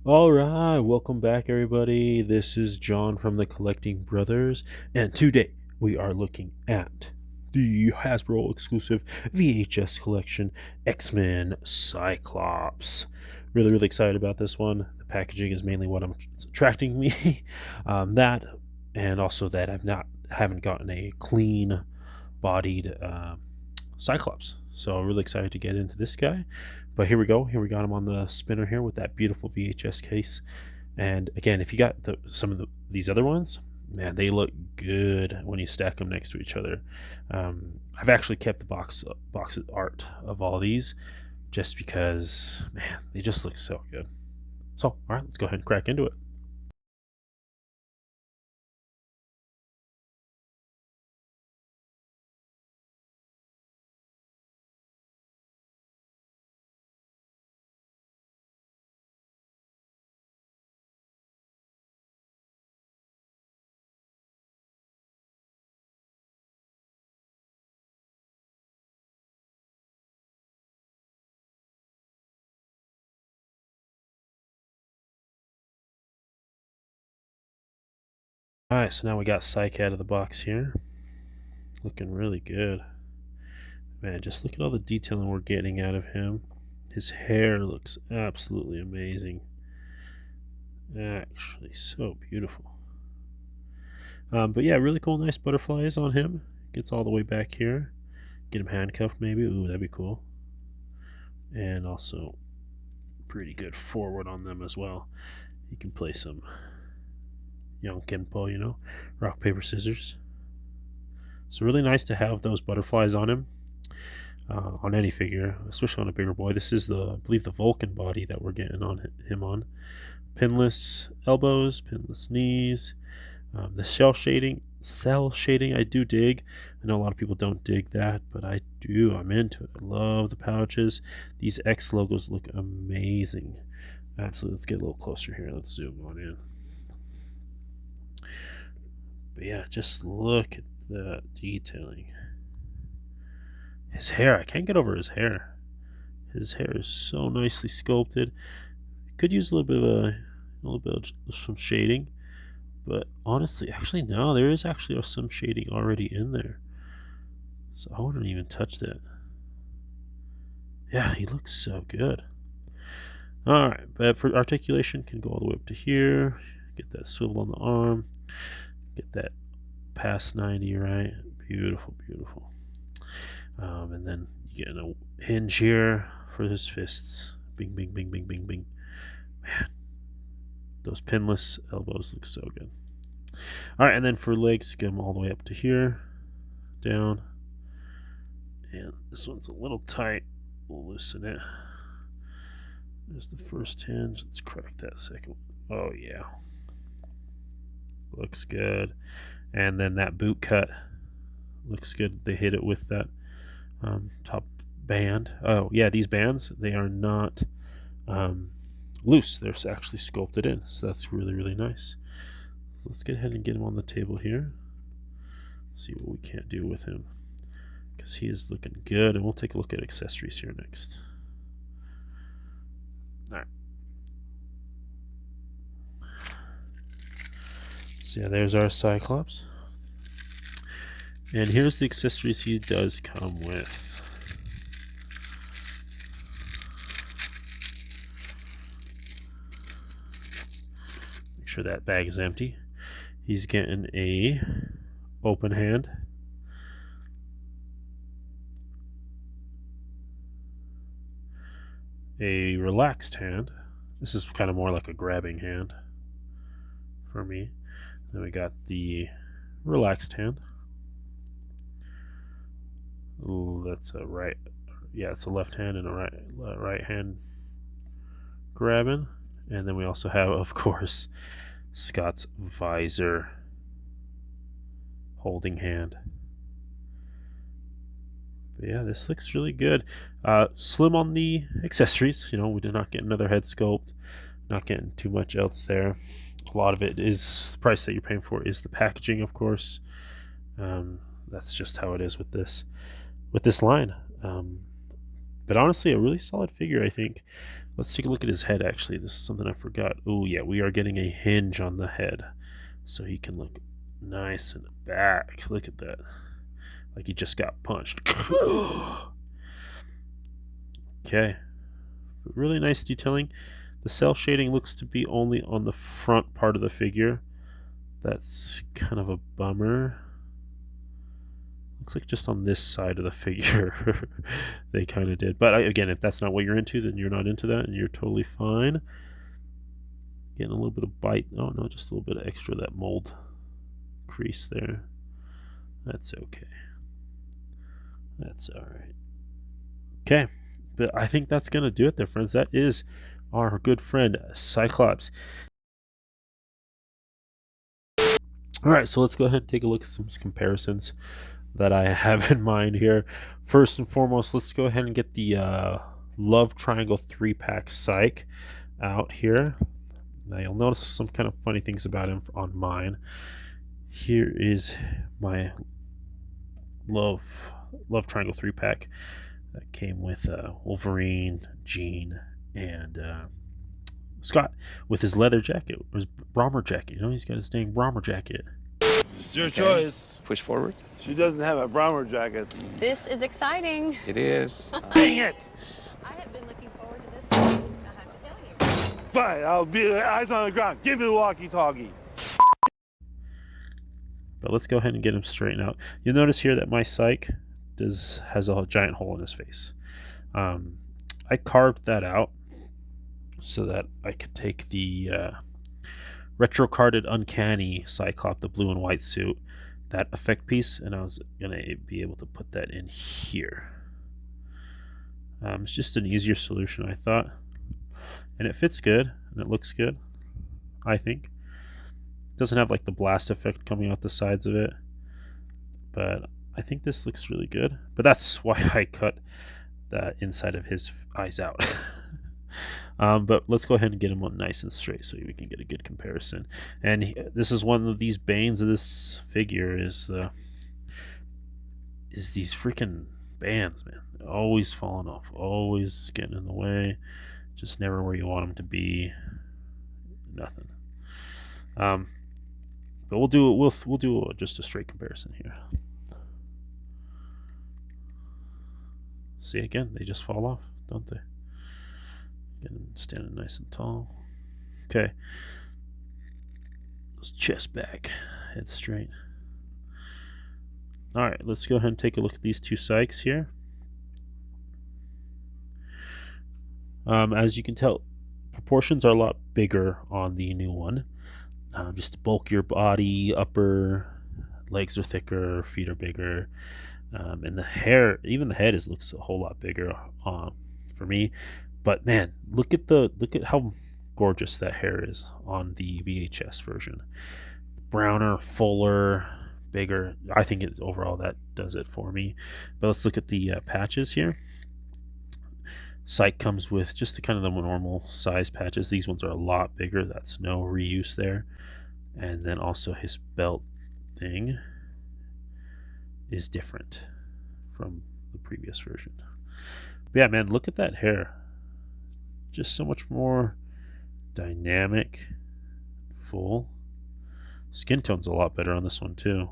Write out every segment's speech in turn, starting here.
All right, welcome back, everybody. This is John from the Collecting Brothers, and today we are looking at the Hasbro exclusive VHS collection X-Men Cyclops. Really excited about this one. The packaging is mainly what I'm attracting me. That, and also that haven't gotten a clean bodied Cyclops. So really excited to get into this guy. But here we go. Here we got him on the spinner here with that beautiful VHS case. And again, if you got these other ones, man, they look good when you stack them next to each other. I've actually kept the box art of all these just because, man, they just look so good. So, all right, let's go ahead and crack into it. All right, so now we got Psych out of the box here. Looking really good. Man, just look at all the detailing we're getting out of him. His hair looks absolutely amazing. Actually, so beautiful. But yeah, really cool, nice butterflies on him. Gets all the way back here. Get him handcuffed, maybe. Ooh, that'd be cool. And also, pretty good forward on them as well. You can play some young Kenpo, rock, paper, scissors. So really nice to have those butterflies on him. On any figure, especially on a bigger boy. This is I believe the Vulcan body that we're getting on him on. Pinless elbows, pinless knees. The cell shading, I do dig. I know a lot of people don't dig that, but I do. I'm into it. I love the pouches. These X logos look amazing. Absolutely. Let's get a little closer here. Let's zoom on in. But yeah, just look at that detailing. His hair, I can't get over his hair. His hair is so nicely sculpted. Could use a little bit of some shading, but honestly, actually no, there is actually some shading already in there. So I wouldn't even touch that. Yeah, he looks so good. All right, but for articulation, can go all the way up to here. Get that swivel on the arm. Get that past 90, right? Beautiful. And then you get a hinge here for his fists. Bing. Man, those pinless elbows look so good. All right, and then for legs, get them all the way up to here, down. And this one's a little tight. We'll loosen it. There's the first hinge. Let's crack that second one. Oh, yeah. Looks good. And then that boot cut looks good. They hit it with that top band. Oh, yeah, these bands, they are not loose. They're actually sculpted in. So that's really nice. So let's get ahead and get him on the table here. See what we can't do with him, because he is looking good. And we'll take a look at accessories here next. All right. So yeah, there's our Cyclops. And here's the accessories he does come with. Make sure that bag is empty. He's getting a open hand. A relaxed hand. This is kind of more like a grabbing hand for me. Then we got the relaxed hand. Ooh, that's a right. Yeah, it's a left hand and a right hand grabbing. And then we also have, of course, Scott's visor holding hand. But yeah, this looks really good. Slim on the accessories. We did not get another head sculpt. Not getting too much else there. A lot of it is the price that you're paying for is the packaging, of course. That's just how it is with this line. But honestly, a really solid figure, I think. Let's take a look at his head, actually. This is something I forgot. Oh, yeah, we are getting a hinge on the head. So he can look nice in the back. Look at that. Like he just got punched. Okay. Really nice detailing. The cell shading looks to be only on the front part of the figure. That's kind of a bummer. Looks like just on this side of the figure they kind of did. But again, if that's not what you're into, then you're not into that and you're totally fine. Getting a little bit of bite. Oh no, just a little bit of extra of that mold crease there. That's okay. That's alright. Okay, but I think that's going to do it there, friends. That is our good friend Cyclops. Alright, so let's go ahead and take a look at some comparisons that I have in mind here. First and foremost, let's go ahead and get the Love Triangle 3-pack Psych out here. Now you'll notice some kind of funny things about him on mine. Here is my Love Triangle 3-pack that came with Wolverine, Jean, and Scott with his leather jacket, or his bomber jacket. You know, he's got his dang bomber jacket. It's your choice. Push forward. She doesn't have a bomber jacket. This is exciting. It is. Dang it! I have been looking forward to this one, I have to tell you. Fine, I'll be eyes on the ground. Give me the walkie-talkie. But let's go ahead and get him straightened out. You'll notice here that my Psych has a giant hole in his face. I carved that out so that I could take the retro-carded Uncanny Cyclops, the blue and white suit, that effect piece, and I was going to be able to put that in here. It's just an easier solution, I thought. And it fits good, and it looks good, I think. It doesn't have like the blast effect coming out the sides of it, but I think this looks really good. But that's why I cut the inside of his eyes out. But let's go ahead and get him on nice and straight so we can get a good comparison. And this is one of these banes of this figure is these freaking bands, man. They're always falling off, always getting in the way, just never where you want them to be. Nothing. But we'll do just a straight comparison here. See, again, they just fall off, don't they? Getting standing nice and tall. Okay. Let's chest back, head straight. Alright, let's go ahead and take a look at these two Psychs here. As you can tell, proportions are a lot bigger on the new one. Just to bulk your body, upper legs are thicker, feet are bigger. And the hair, even the head looks a whole lot bigger for me. But man, look at how gorgeous that hair is on the VHS version. Browner, fuller, bigger. I think overall that does it for me. But let's look at the patches here. Psych comes with just the kind of the normal size patches. These ones are a lot bigger. That's no reuse there. And then also his belt thing is different from the previous version. But yeah, man, look at that hair. Just so much more dynamic, full. Skin tone's a lot better on this one too.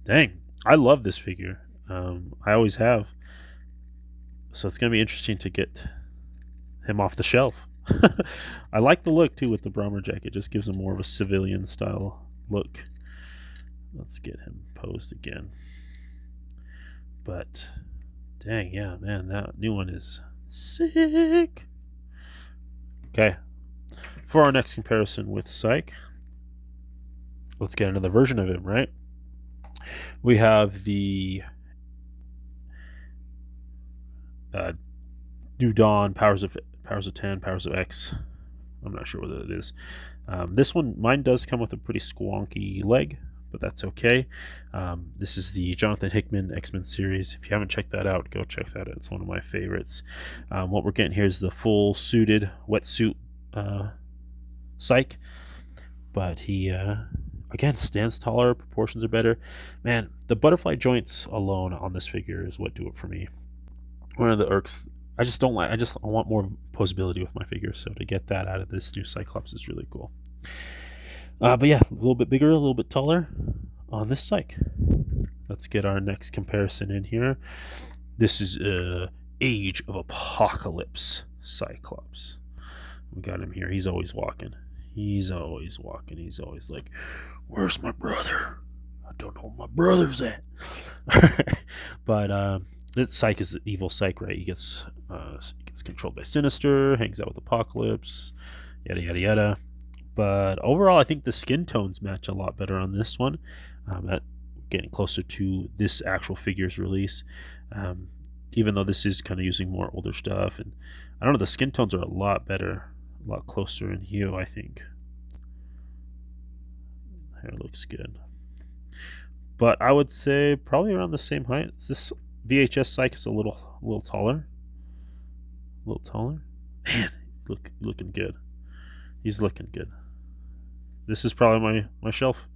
Dang, I love this figure. I always have. So it's going to be interesting to get him off the shelf. I like the look too with the bomber jacket. Just gives him more of a civilian style look. Let's get him posed again. But dang, yeah, man, that new one is sick. Okay, for our next comparison with Psych, let's get another version of him, right? We have the New Dawn, Powers of 10, Powers of X. I'm not sure what it is. This one, mine does come with a pretty squonky leg, but that's okay. This is the Jonathan Hickman X-Men series. If you haven't checked that out, go check that out. It's one of my favorites. What we're getting here is the full suited wetsuit Psych, but he again stands taller, proportions are better. Man, the butterfly joints alone on this figure is what do it for me. One of the irks I just don't like. I want more posability with my figures. So to get that out of this new Cyclops is really cool. But yeah, a little bit bigger, a little bit taller on this Cyc. Let's get our next comparison in here. This is Age of Apocalypse Cyclops. We got him here. He's always walking. He's always walking. He's always like, "Where's my brother? I don't know where my brother's at." But this Cyc is the evil Cyc, right? He gets controlled by Sinister, hangs out with Apocalypse, yada yada yada. But overall, I think the skin tones match a lot better on this one. Getting closer to this actual figure's release. Even though this is kind of using more older stuff, and I don't know, the skin tones are a lot better, a lot closer in hue, I think. Hair looks good. But I would say probably around the same height. This VHS Cyc is a little taller. A little taller. Man, looking good. He's looking good. This is probably my shelf.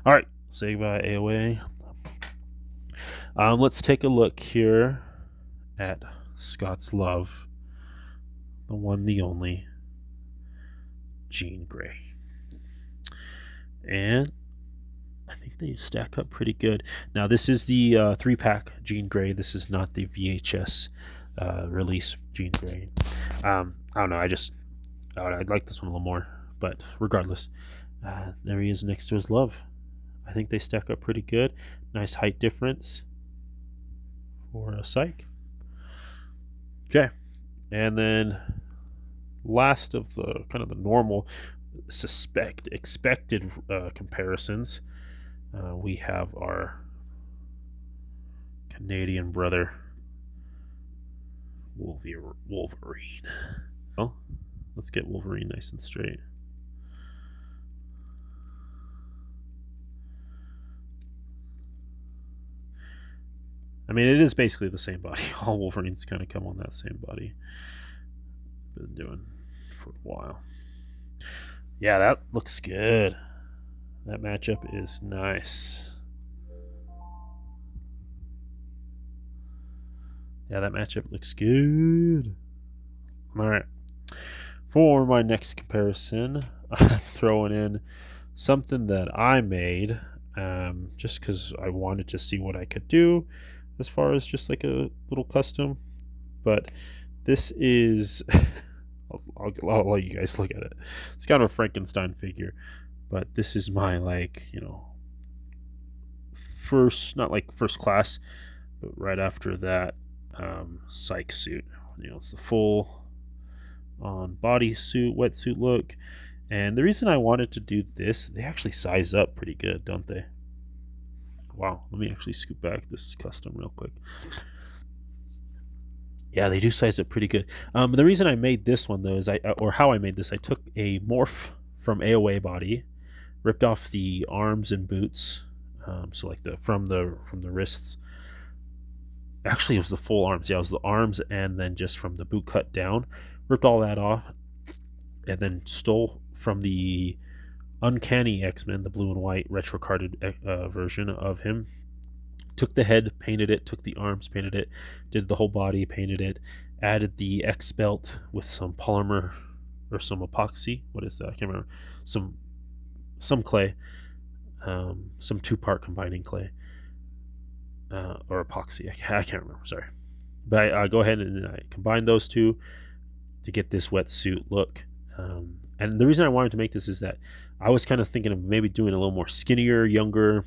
All right, say goodbye, AOA. Let's take a look here at Scott's love, the one, the only, Jean Grey. And I think they stack up pretty good. Now, this is the 3-pack Jean Grey. This is not the VHS release Jean Grey. I don't know. I'd like this one a little more. But regardless, there he is next to his love. I think they stack up pretty good. Nice height difference for a Cyc. Okay. And then last of the kind of the normal expected comparisons, we have our Canadian brother Wolverine. Well, let's get Wolverine nice and straight. I mean, it is basically the same body. All Wolverines kind of come on that same body. Been doing for a while. Yeah, that looks good. That matchup is nice. Yeah, that matchup looks good. All right. For my next comparison, I'm throwing in something that I made just because I wanted to see what I could do as far as just like a little custom. But this is I'll let you guys look at it. It's kind of a Frankenstein figure, but this is my, like, you know, not like first class, but right after that Cyc suit. You know, it's the full on bodysuit, wetsuit look. And the reason I wanted to do this, they actually size up pretty good, don't they? Wow, let me actually scoot back this custom real quick. Yeah, they do size up pretty good. The reason I made this one though is how I made this, I took a morph from AOA body, ripped off the arms and boots, so like from the wrists. Actually, it was the full arms. Yeah, it was the arms and then just from the boot cut down, ripped all that off, and then stole from the Uncanny X-Men, the blue and white retro carded version of him. Took the head, painted it, took the arms, painted it, did the whole body, painted it, added the X belt with some polymer or some epoxy. What is that? I can't remember. Some clay, some 2-part combining clay or epoxy. I can't remember. Sorry, but I go ahead and I combine those two to get this wetsuit look. And the reason I wanted to make this is that I was kind of thinking of maybe doing a little more skinnier, younger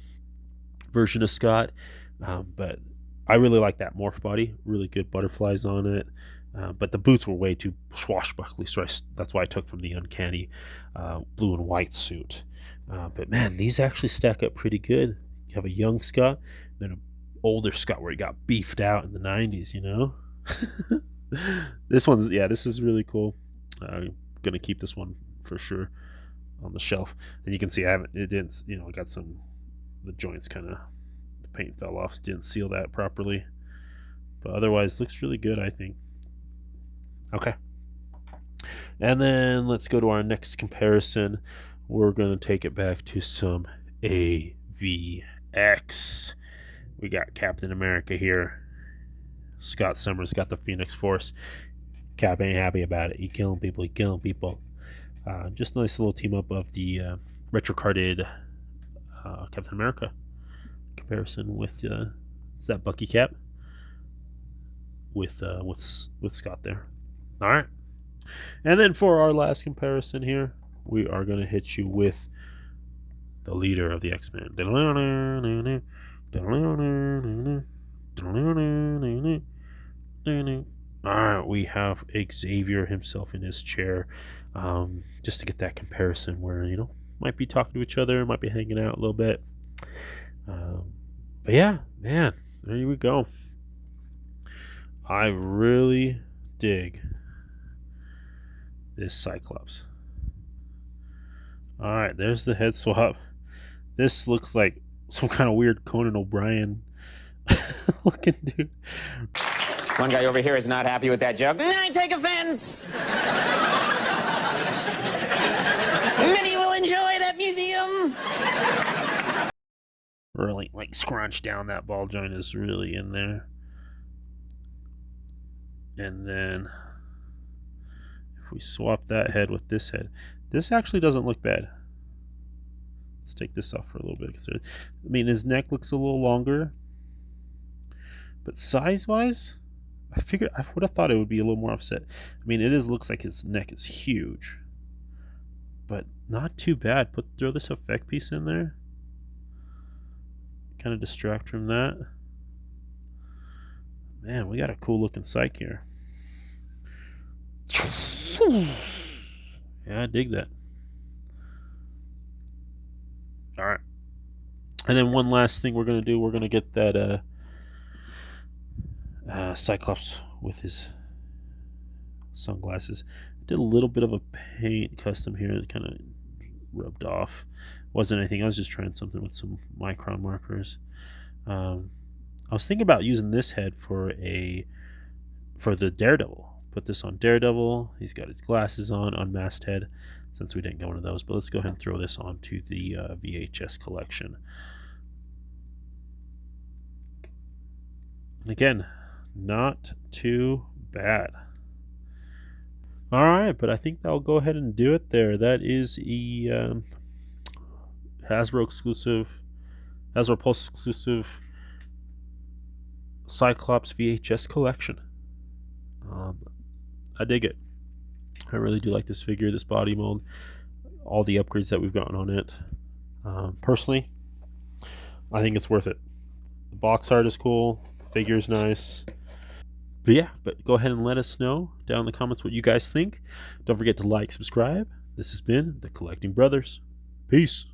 version of Scott, but I really like that morph body. Really good butterflies on it, but the boots were way too swashbuckly, so that's why I took from the Uncanny blue and white suit. But man, these actually stack up pretty good. You have a young Scott, then an older Scott where he got beefed out in the 90s, you know. This is really cool. I'm gonna keep this one for sure on the shelf, and you can see I got some, the joints kind of, the paint fell off, didn't seal that properly, but otherwise looks really good, I think. Okay, and then let's go to our next comparison. We're gonna take it back to some AVX. We got Captain America here. Scott Summers got the Phoenix Force. Cap ain't happy about it. He killing people. Just a nice little team up of the retro-carded Captain America comparison with is that Bucky Cap with Scott there. All right, and then for our last comparison here, we are going to hit you with the leader of the X-Men. Alright, we have Xavier himself in his chair. Just to get that comparison where, might be talking to each other, might be hanging out a little bit. But yeah, man, there we go. I really dig this Cyclops. Alright, there's the head swap. This looks like some kind of weird Conan O'Brien looking dude. One guy over here is not happy with that joke. I take offense. Many will enjoy that museum. Really, scrunch down. That ball joint is really in there. And then if we swap that head with this head, this actually doesn't look bad. Let's take this off for a little bit. His neck looks a little longer. But size-wise, I would have thought it would be a little more offset. Looks like his neck is huge. But not too bad. Throw this effect piece in there. Kind of distract from that. Man, we got a cool looking Psych here. Yeah, I dig that. Alright. And then one last thing we're going to do, we're going to get that Cyclops with his sunglasses. Did a little bit of a paint custom here that kind of rubbed off. Wasn't anything. I was just trying something with some micron markers. I was thinking about using this head for the Daredevil. Put this on Daredevil. He's got his glasses on, unmasked head, since we didn't go into those. But let's go ahead and throw this onto the VHS collection. And again, not too bad. Alright, but I think that'll go ahead and do it there. That is a Hasbro Pulse exclusive Cyclops VHS collection. I dig it. I really do like this figure, this body mold, all the upgrades that we've gotten on it. Personally, I think it's worth it. The box art is cool, the figure's nice. But go ahead and let us know down in the comments what you guys think. Don't forget to like, subscribe. This has been the Collecting Brothers. Peace.